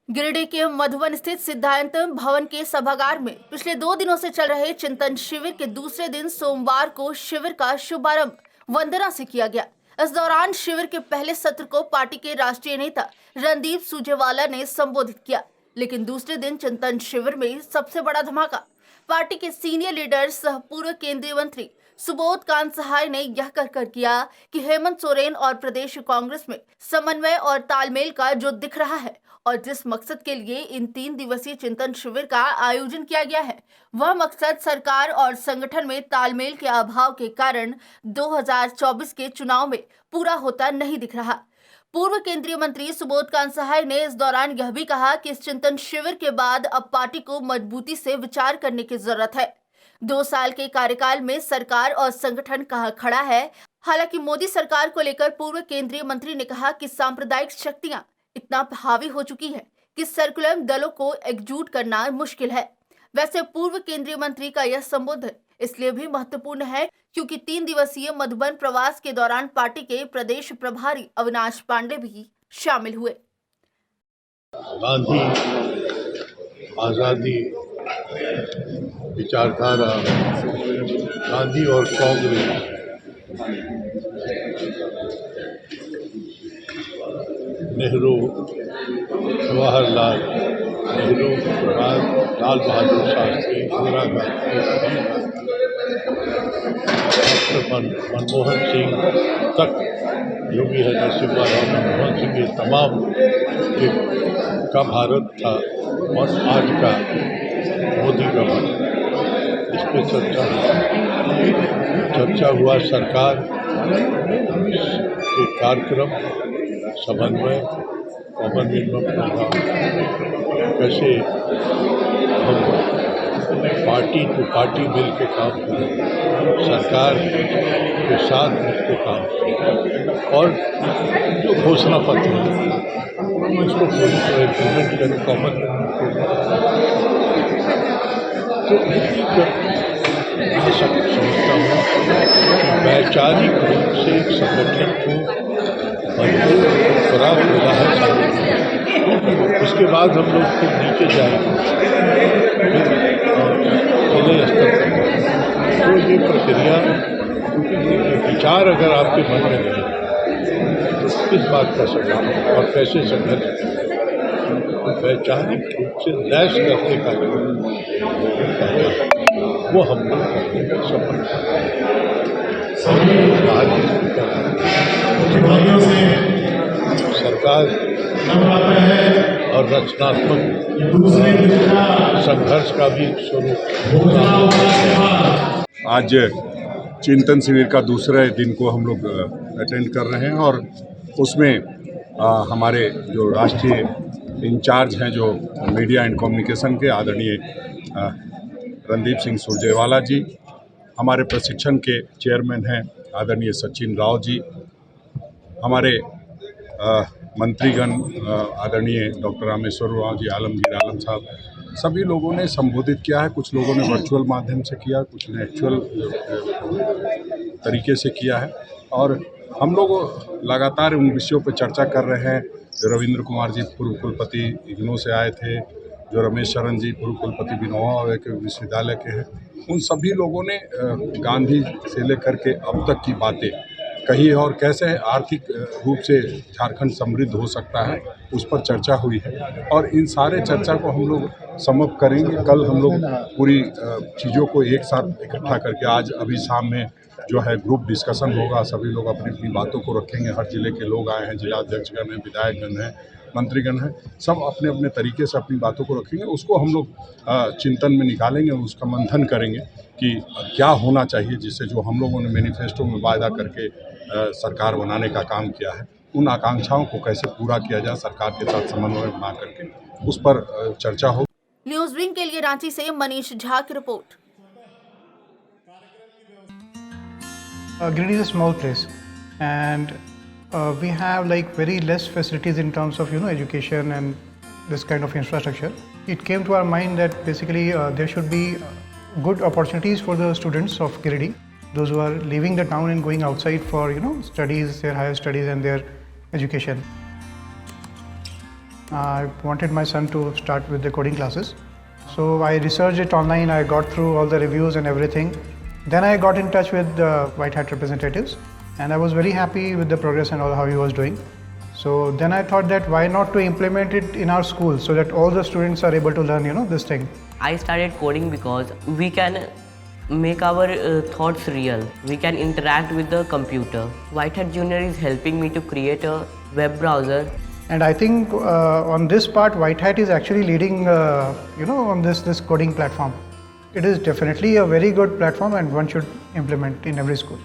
गिरिडीह के मधुबन स्थित सिद्धांत भवन के सभागार में पिछले 2 दिनों से चल रहे चिंतन शिविर के दूसरे दिन सोमवार को शिविर का शुभारंभ वंदना से किया गया। इस दौरान शिविर के पहले सत्र को पार्टी के राष्ट्रीय नेता रणदीप सुरजेवाला ने संबोधित किया, लेकिन दूसरे दिन चिंतन शिविर में सबसे बड़ा धमाका पार्टी के सीनियर लीडर सह पूर्व केंद्रीय मंत्री सुबोध कांत सहाय ने यह कहकर किया कि हेमंत सोरेन और प्रदेश कांग्रेस में समन्वय और तालमेल का जो दिख रहा है और जिस मकसद के लिए इन 3 दिवसीय चिंतन शिविर का आयोजन किया गया है, वह मकसद सरकार और संगठन में तालमेल के अभाव के कारण 2024 के चुनाव में पूरा होता नहीं दिख रहा। पूर्व केंद्रीय मंत्री सुबोध कांत सहाय ने इस दौरान यह भी कहा कि इस चिंतन शिविर के बाद अब पार्टी को मजबूती से विचार करने की जरूरत है। 2 साल के कार्यकाल में सरकार और संगठन कहां खड़ा है। हालांकि मोदी सरकार को लेकर पूर्व केंद्रीय मंत्री ने कहा कि सांप्रदायिक शक्तियां इतना हावी हो चुकी है कि सर्कुलर दलों को एकजुट करना मुश्किल है। वैसे पूर्व केंद्रीय मंत्री का यह संबोधन इसलिए भी महत्वपूर्ण है क्योंकि 3 दिवसीय मधुबन प्रवास के दौरान पार्टी के प्रदेश प्रभारी अविनाश पांडे भी शामिल हुए। गांधी आज़ादी विचारधारा, गांधी और कांग्रेस, नेहरू, जवाहरलाल नेहरू, लाल बहादुर शास्त्री, इंदिरा गांधी, मनमोहन सिंह तक जो भी है, नरसिम्हा राव, मनमोहन सिंह, ये तमाम का भारत था और आज का मोदी का भारत, इस पर चर्चा हुआ। सरकार के कार्यक्रम, समन्वय, कॉमन मिनिमम प्रोग्राम, कैसे हम पार्टी टू पार्टी मिल के काम करें, सरकार के साथ मिलकर काम करें और जो घोषणा पत्र है उसको पूरी तरह इम्प्लीमेंट करें, कॉमन मिनिमम प्रोग्राम। तो मैं समझता हूँ कि वैचारिक रूप से एक संगठन को मजबूत खुराक मिला है। उसके बाद हम लोग फिर नीचे जाएंगे, जिले स्तर तक। तो ये प्रक्रिया, क्योंकि विचार अगर आपके मन में नहीं तो किस बात का संगठन और कैसे संगठन वैचारिक रूप से लैस करने का वो हम लोग करने का सफल सरकार और रचनात्मक संघर्ष का भी स्वरूप। आज चिंतन शिविर का दूसरे दिन को हम लोग अटेंड कर रहे हैं और उसमें हमारे जो राष्ट्रीय इंचार्ज हैं, जो मीडिया एंड कम्युनिकेशन के, आदरणीय रणदीप सिंह सुरजेवाला जी, हमारे प्रशिक्षण के चेयरमैन हैं आदरणीय सचिन राव जी, हमारे मंत्रीगण आदरणीय डॉक्टर रामेश्वर राव जी, आलमगीर आलम साहब, सभी लोगों ने संबोधित किया है। कुछ लोगों ने वर्चुअल माध्यम से किया, कुछ ने एक्चुअल तरीके से किया है और हम लोग लगातार उन विषयों पर चर्चा कर रहे हैं। जो रविंद्र कुमार जी पूर्व कुलपति इग्नू से आए थे, जो रमेश शरण जी पूर्व कुलपति विनोबा विश्वविद्यालय के हैं, उन सभी लोगों ने गांधी से लेकर के अब तक की बातें कही है और कैसे आर्थिक रूप से झारखंड समृद्ध हो सकता है, उस पर चर्चा हुई है और इन सारे चर्चा को हम लोग समाप्त करेंगे। कल हम लोग पूरी चीज़ों को एक साथ इकट्ठा करके, आज अभी शाम में जो है ग्रुप डिस्कशन होगा, सभी लोग अपनी अपनी बातों को रखेंगे। हर जिले के लोग आए हैं, जिलाध्यक्षगण हैं, विधायकगण हैं, मंत्रीगण हैं, सब अपने अपने तरीके से अपनी बातों को रखेंगे। उसको हम लोग चिंतन में निकालेंगे, उसका मंथन करेंगे कि क्या होना चाहिए, जिससे जो हम लोगों ने मैनिफेस्टो में वायदा करके सरकार बनाने का काम किया है, उन आकांक्षाओं को कैसे पूरा किया जाए, सरकार के साथ समन्वय बना करके उस पर चर्चा हो। न्यूज विंग के लिए रांची से मनीष झा की report. Giridih is a small place and we have like very less facilities in terms of education and this kind of infrastructure. It came to our mind that basically there should be good opportunities for the students of Giridih, those who are leaving the town and going outside for studies, their higher studies and their education. I wanted my son to start with the coding classes. So I researched it online, I got through all the reviews and everything. Then I got in touch with the White Hat representatives, and I was very happy with the progress and all how he was doing. So then I thought that why not to implement it in our school so that all the students are able to learn, this thing. I started coding because we can make our thoughts real. We can interact with the computer. White Hat Junior is helping me to create a web browser. And I think on this part, White Hat is actually leading, on this coding platform. It is definitely a very good platform and one should implement in every school.